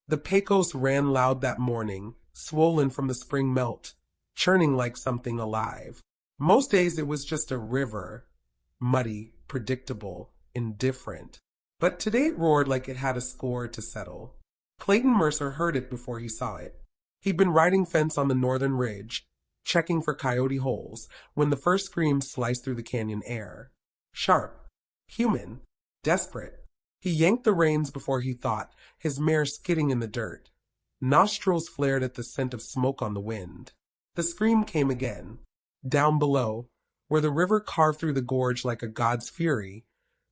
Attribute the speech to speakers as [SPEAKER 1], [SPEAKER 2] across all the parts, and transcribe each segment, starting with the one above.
[SPEAKER 1] The Pecos ran loud that morning, swollen from the spring melt, churning like something alive. Most days it was just a river, muddy, predictable, indifferent. But today it roared like it had a score to settle. Clayton Mercer heard it before he saw it. He'd been riding fence on the northern ridge, checking for coyote holes, when the first scream sliced through the canyon air. Sharp, human, desperate. He yanked the reins before he thought, his mare skidding in the dirt. Nostrils flared at the scent of smoke on the wind. The scream came again. Down below, where the river carved through the gorge like a god's fury,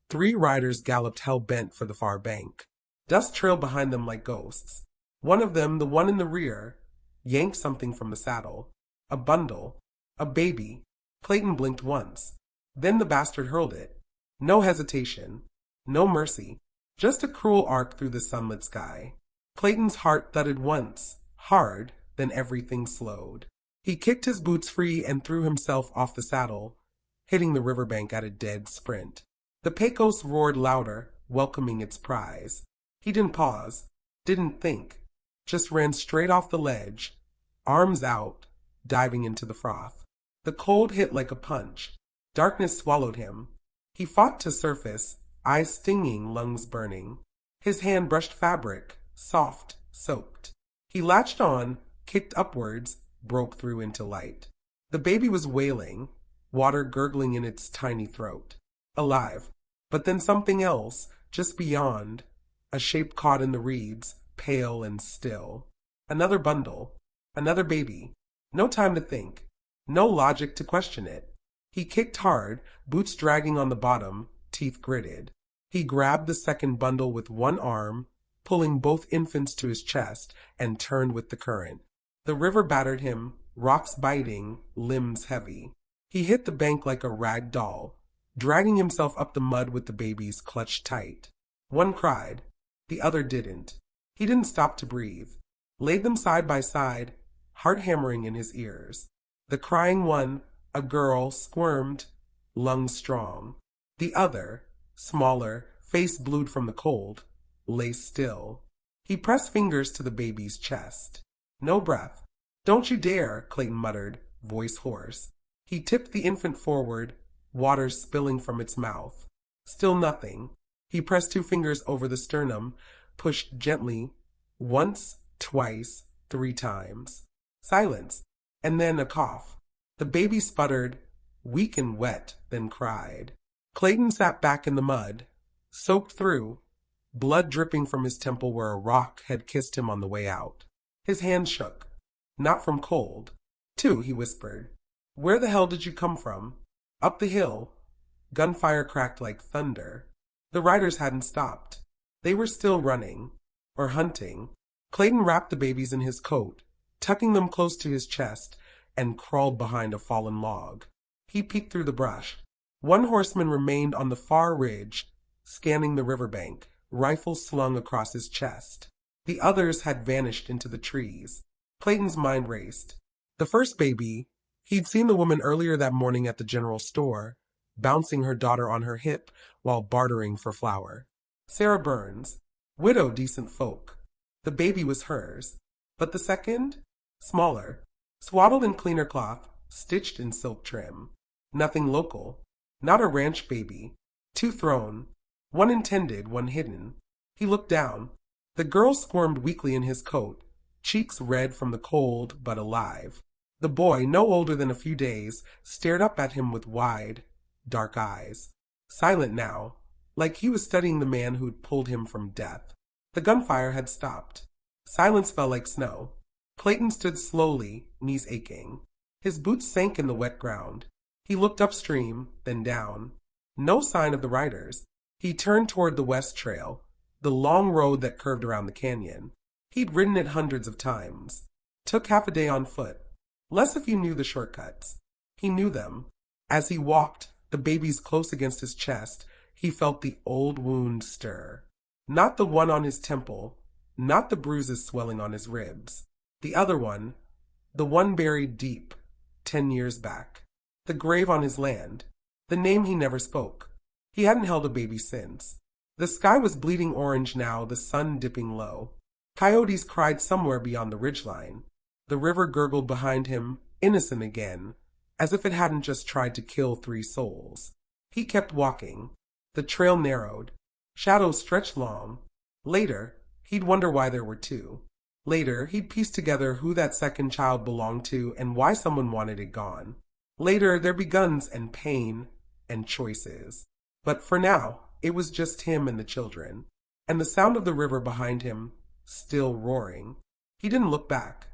[SPEAKER 1] 3 riders galloped hell-bent for the far bank. Dust trailed behind them like ghosts. One of them, the one in the rear, yanked something from the saddle. A bundle. A baby. Clayton blinked once. Then the bastard hurled it. No hesitation. No mercy. Just a cruel arc through the sunlit sky. Clayton's heart thudded once, hard, then everything slowed. He kicked his boots free and threw himself off the saddle, hitting the riverbank at a dead sprint. The Pecos roared louder, welcoming its prize. He didn't pause, didn't think, just ran straight off the ledge, arms out, diving into the froth. The cold hit like a punch. Darkness swallowed him. He fought to surface, eyes stinging, lungs burning. His hand brushed fabric, soft, soaked. He latched on, kicked upwards, broke through into light. The baby was wailing, water gurgling in its tiny throat. Alive. But then something else, just beyond. A shape caught in the reeds, pale and still. Another bundle. Another baby. No time to think. No logic to question it. He kicked hard, boots dragging on the bottom, teeth gritted. He grabbed the second bundle with one arm, pulling both infants to his chest, and turned with the current. The river battered him, rocks biting, limbs heavy. He hit the bank like a rag doll, dragging himself up the mud with the babies clutched tight. One cried. The other didn't. He didn't stop to breathe. Laid them side by side, heart hammering in his ears. The crying one, a girl, squirmed, lungs strong. The other, smaller, face blued from the cold, lay still. He pressed fingers to the baby's chest. No breath. Don't you dare, Clayton muttered, voice hoarse. He tipped the infant forward, water spilling from its mouth. Still nothing. He pressed 2 fingers over the sternum, pushed gently, once, twice, 3 times. Silence, and then a cough. The baby sputtered, weak and wet, then cried. Clayton sat back in the mud, soaked through, blood dripping from his temple where a rock had kissed him on the way out. His hand shook. Not from cold. 2, he whispered. Where the hell did you come from? Up the hill. Gunfire cracked like thunder. The riders hadn't stopped. They were still running. Or hunting. Clayton wrapped the babies in his coat, tucking them close to his chest, and crawled behind a fallen log. He peeked through the brush. One horseman remained on the far ridge, scanning the riverbank, rifle slung across his chest. The others had vanished into the trees. Clayton's mind raced. The first baby, he'd seen the woman earlier that morning at the general store, bouncing her daughter on her hip while bartering for flour. Sarah Burns, widow decent folk. The baby was hers. But the second? Smaller, swaddled in cleaner cloth, stitched in silk trim. Nothing local. Not a ranch baby. 2 thrown. One intended, one hidden. He looked down. The girl squirmed weakly in his coat, cheeks red from the cold but alive. The boy, no older than a few days, stared up at him with wide, dark eyes. Silent now, like he was studying the man who'd pulled him from death. The gunfire had stopped. Silence fell like snow. Clayton stood slowly, knees aching. His boots sank in the wet ground. He looked upstream, then down. No sign of the riders. He turned toward the west trail, the long road that curved around the canyon. He'd ridden it hundreds of times. Took half a day on foot. Less if you knew the shortcuts. He knew them. As he walked, the babies close against his chest, he felt the old wound stir. Not the one on his temple, not the bruises swelling on his ribs. The other one, the one buried deep, 10 years back. The grave on his land, the name he never spoke. He hadn't held a baby since. The sky was bleeding orange now, the sun dipping low. Coyotes cried somewhere beyond the ridgeline. The river gurgled behind him, innocent again, as if it hadn't just tried to kill 3 souls. He kept walking. The trail narrowed. Shadows stretched long. Later, he'd wonder why there were 2. Later, he'd piece together who that second child belonged to and why someone wanted it gone. Later, there'd be guns and pain and choices. But for now, it was just him and the children, and the sound of the river behind him, still roaring. He didn't look back.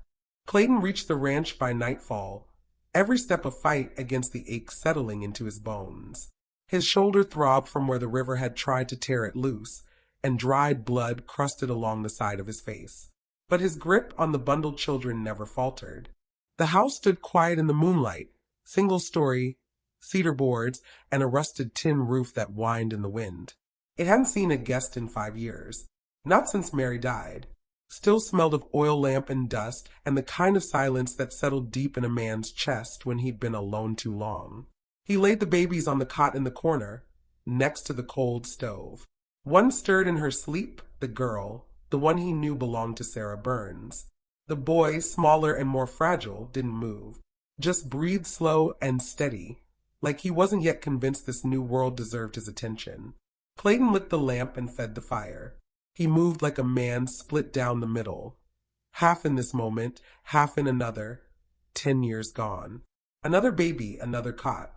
[SPEAKER 1] Clayton reached the ranch by nightfall, every step a fight against the ache settling into his bones. His shoulder throbbed from where the river had tried to tear it loose, and dried blood crusted along the side of his face. But his grip on the bundled children never faltered. The house stood quiet in the moonlight, single-story, cedar boards, and a rusted tin roof that whined in the wind. It hadn't seen a guest in 5 years, not since Mary died. Still smelled of oil lamp and dust, and the kind of silence that settled deep in a man's chest when he'd been alone too long. He laid the babies on the cot in the corner, next to the cold stove. One stirred in her sleep, the girl, the one he knew belonged to Sarah Burns. The boy, smaller and more fragile, didn't move, just breathed slow and steady, like he wasn't yet convinced this new world deserved his attention. Clayton lit the lamp and fed the fire. He moved like a man split down the middle, half in this moment, half in another, 10 years gone. Another baby, another cot.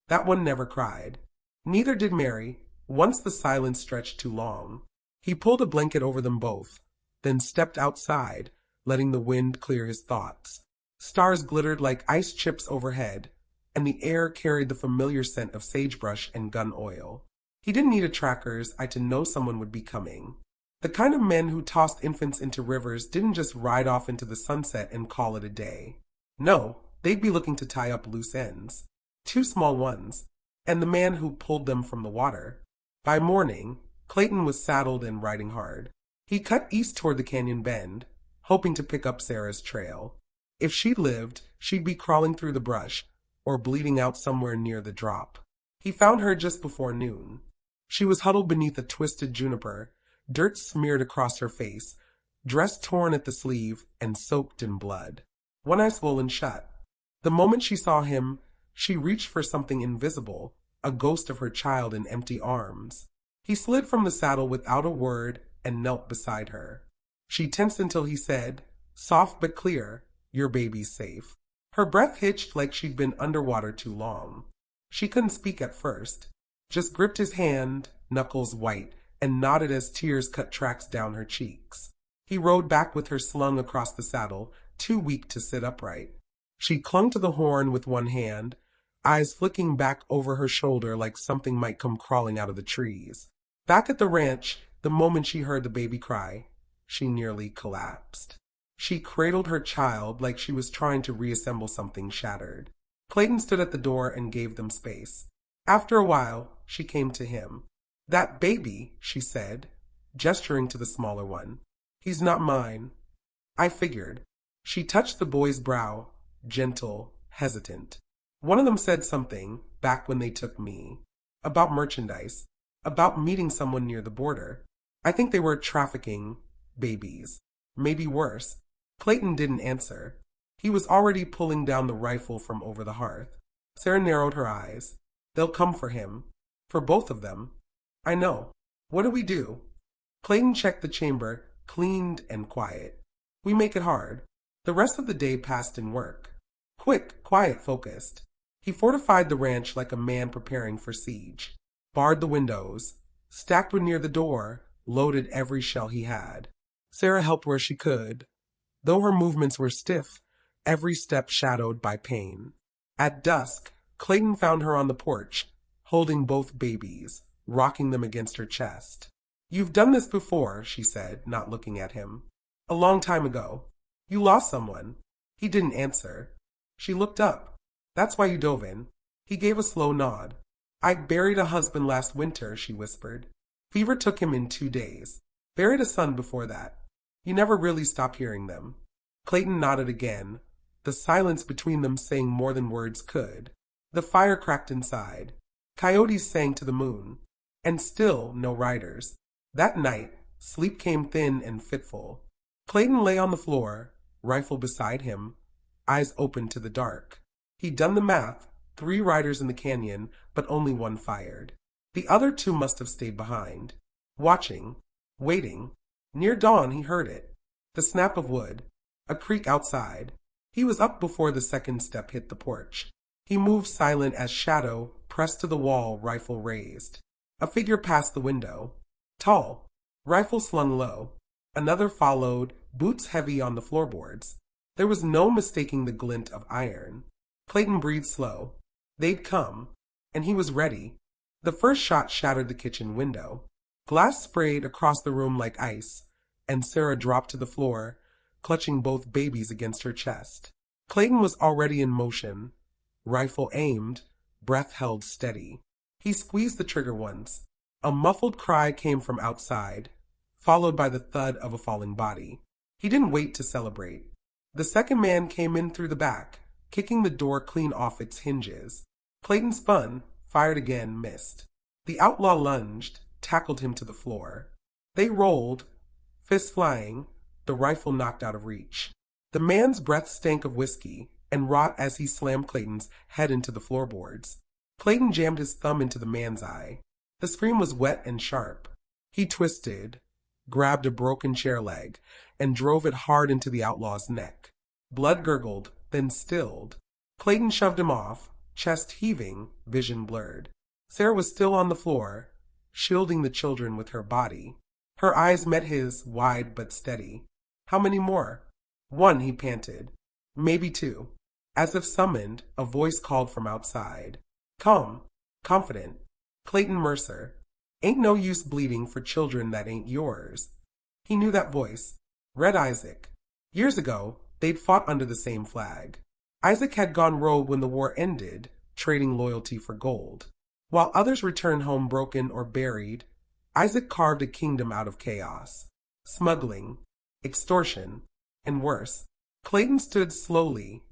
[SPEAKER 1] That one never cried. Neither did Mary, once the silence stretched too long. He pulled a blanket over them both, then stepped outside, letting the wind clear his thoughts. Stars glittered like ice chips overhead, and the air carried the familiar scent of sagebrush and gun oil. He didn't need a tracker's eye to know someone would be coming. The kind of men who tossed infants into rivers didn't just ride off into the sunset and call it a day. No, they'd be looking to tie up loose ends. 2 small ones, and the man who pulled them from the water. By morning, Clayton was saddled and riding hard. He cut east toward the canyon bend, hoping to pick up Sarah's trail. If she lived, she'd be crawling through the brush, or bleeding out somewhere near the drop. He found her just before noon. She was huddled beneath a twisted juniper, dirt smeared across her face, dress torn at the sleeve and soaked in blood. One eye swollen shut. The moment she saw him, she reached for something invisible, a ghost of her child in empty arms. He slid from the saddle without a word and knelt beside her. She tensed until he said, soft but clear, "Your baby's safe." Her breath hitched like she'd been underwater too long. She couldn't speak at first, just gripped his hand, knuckles white, and nodded as tears cut tracks down her cheeks. He rode back with her slung across the saddle, too weak to sit upright. She clung to the horn with one hand, eyes flicking back over her shoulder like something might come crawling out of the trees. Back at the ranch, the moment she heard the baby cry, she nearly collapsed. She cradled her child like she was trying to reassemble something shattered. Clayton stood at the door and gave them space. After a while, she came to him. "That baby," she said, gesturing to the smaller one. "He's not mine." I figured. She touched the boy's brow, gentle, hesitant. One of them said something, back when they took me, about merchandise, about meeting someone near the border. I think they were trafficking babies. Maybe worse. Clayton didn't answer. He was already pulling down the rifle from over the hearth. Sarah narrowed her eyes. "They'll come for him. For both of them." "I know. What do we do?" Clayton checked the chamber, cleaned and quiet. "We make it hard." The rest of the day passed in work. Quick, quiet, focused. He fortified the ranch like a man preparing for siege. Barred the windows, stacked one near the door, loaded every shell he had. Sarah helped where she could. Though her movements were stiff, every step shadowed by pain. At dusk, Clayton found her on the porch, holding both babies, rocking them against her chest. "You've done this before," she said, not looking at him. "A long time ago. You lost someone." He didn't answer. She looked up. "That's why you dove in." He gave a slow nod. "I buried a husband last winter," she whispered. "Fever took him in 2 days. Buried a son before that. You never really stop hearing them." Clayton nodded again, the silence between them saying more than words could. The fire cracked inside. Coyotes sang to the moon. And still no riders. That night, sleep came thin and fitful. Clayton lay on the floor, rifle beside him, eyes open to the dark. He'd done the math, 3 riders in the canyon, but only 1 fired. The other 2 must have stayed behind, watching, waiting. Near dawn he heard it. The snap of wood, a creak outside. He was up before the second step hit the porch. He moved silent as shadow pressed to the wall, rifle raised. A figure passed the window. Tall, rifle slung low. Another followed, boots heavy on the floorboards. There was no mistaking the glint of iron. Clayton breathed slow. They'd come, and he was ready. The first shot shattered the kitchen window. Glass sprayed across the room like ice, and Sarah dropped to the floor, clutching both babies against her chest. Clayton was already in motion. Rifle aimed, breath held steady. He squeezed the trigger once. A muffled cry came from outside, followed by the thud of a falling body. He didn't wait to celebrate. The second man came in through the back, kicking the door clean off its hinges. Clayton spun, fired again, missed. The outlaw lunged, tackled him to the floor. They rolled, fists flying, the rifle knocked out of reach. The man's breath stank of whiskey and rot as he slammed Clayton's head into the floorboards. Clayton jammed his thumb into the man's eye. The scream was wet and sharp. He twisted, grabbed a broken chair leg, and drove it hard into the outlaw's neck. Blood gurgled, then stilled. Clayton shoved him off, chest heaving, vision blurred. Sarah was still on the floor, shielding the children with her body. Her eyes met his, wide but steady. How many more? 1, he panted. Maybe 2. As if summoned, a voice called from outside. Calm, confident. Clayton Mercer. Ain't no use bleeding for children that ain't yours. He knew that voice. Red Isaac. Years ago, they'd fought under the same flag. Isaac had gone rogue when the war ended, trading loyalty for gold. While others returned home broken or buried, Isaac carved a kingdom out of chaos. Smuggling, extortion, and worse. Clayton stood slowly,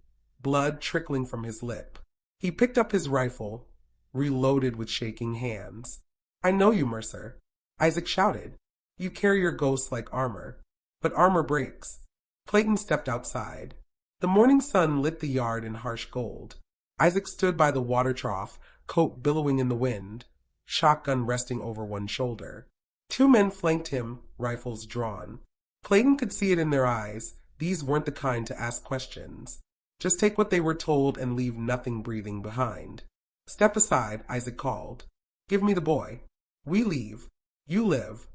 [SPEAKER 1] blood trickling from his lip. He picked up his rifle, reloaded with shaking hands. I know you, Mercer. Isaac shouted. You carry your ghost like armor. But armor breaks. Clayton stepped outside. The morning sun lit the yard in harsh gold. Isaac stood by the water trough, coat billowing in the wind, shotgun resting over one shoulder. 2 men flanked him, rifles drawn. Clayton could see it in their eyes. These weren't the kind to ask questions. Just take what they were told and leave nothing breathing behind. Step aside, Isaac called. Give me the boy. We leave. You live.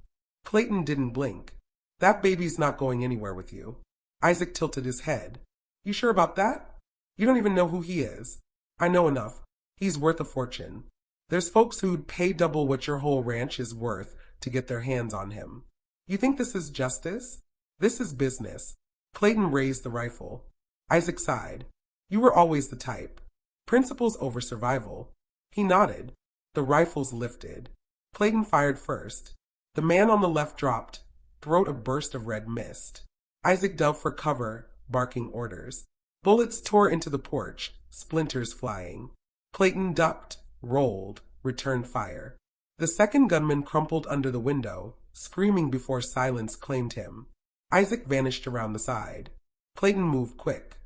[SPEAKER 1] Clayton didn't blink. That baby's not going anywhere with you. Isaac tilted his head. You sure about that? You don't even know who he is. I know enough. He's worth a fortune. There's folks who'd pay double what your whole ranch is worth to get their hands on him. You think this is justice? This is business. Clayton raised the rifle. Isaac sighed. You were always the type. Principles over survival. He nodded. The rifles lifted. Clayton fired first. The man on the left dropped, throat a burst of red mist. Isaac dove for cover, barking orders. Bullets tore into the porch, splinters flying. Clayton ducked, rolled, returned fire. The second gunman crumpled under the window, screaming before silence claimed him. Isaac vanished around the side. Clayton moved quick,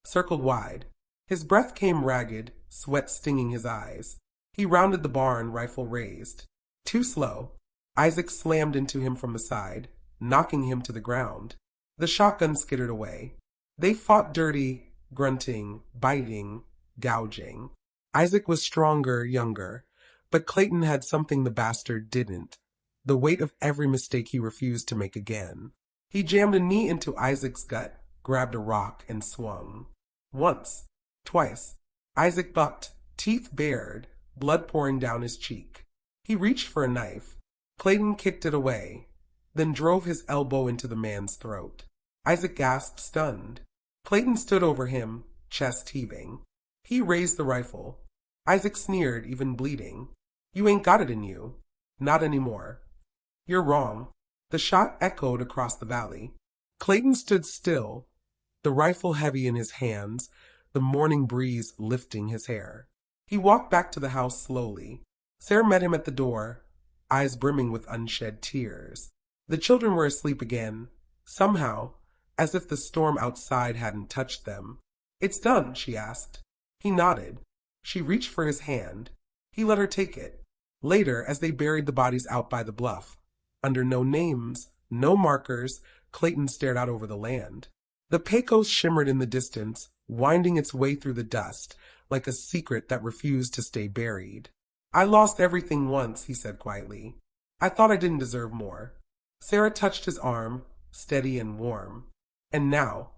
[SPEAKER 1] circled wide. His breath came ragged, sweat stinging his eyes. He rounded the barn, rifle raised. Too slow. Isaac slammed into him from the side, knocking him to the ground. The shotgun skittered away. They fought dirty, grunting, biting, gouging. Isaac was stronger, younger, but Clayton had something the bastard didn't. The weight of every mistake he refused to make again. He jammed a knee into Isaac's gut, grabbed a rock, and swung. Once, twice. Isaac bucked, teeth bared, blood pouring down his cheek. He reached for a knife. Clayton kicked it away, then drove his elbow into the man's throat. Isaac gasped, stunned. Clayton stood over him, chest heaving. He raised the rifle. Isaac sneered, even bleeding. You ain't got it in you. Not anymore. You're wrong. The shot echoed across the valley. Clayton stood still, the rifle heavy in his hands, the morning breeze lifting his hair. He walked back to the house slowly. Sarah met him at the door, eyes brimming with unshed tears. The children were asleep again. Somehow, as if the storm outside hadn't touched them. "It's done?" she asked. He nodded. She reached for his hand. He let her take it. Later, as they buried the bodies out by the bluff, under no names, no markers, Clayton stared out over the land. The Pecos shimmered in the distance, winding its way through the dust, like a secret that refused to stay buried. "I lost everything once," he said quietly. "I thought I didn't deserve more." Sarah touched his arm, steady and warm. "And now,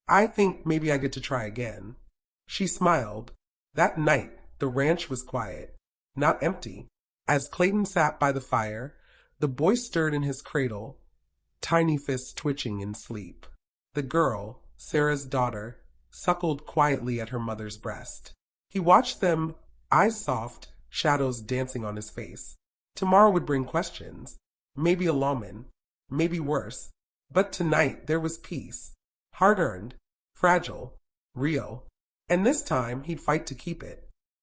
[SPEAKER 1] I think maybe I get to try again." She smiled. That night, the ranch was quiet, not empty. As Clayton sat by the fire, the boy stirred in his cradle, tiny fists twitching in sleep. The girl, Sarah's daughter, suckled quietly at her mother's breast. He watched them, eyes soft, shadows dancing on his face. Tomorrow would bring questions. Maybe a lawman, maybe worse. But tonight there was peace. Hard-earned, fragile, real. And this time he'd fight to keep it.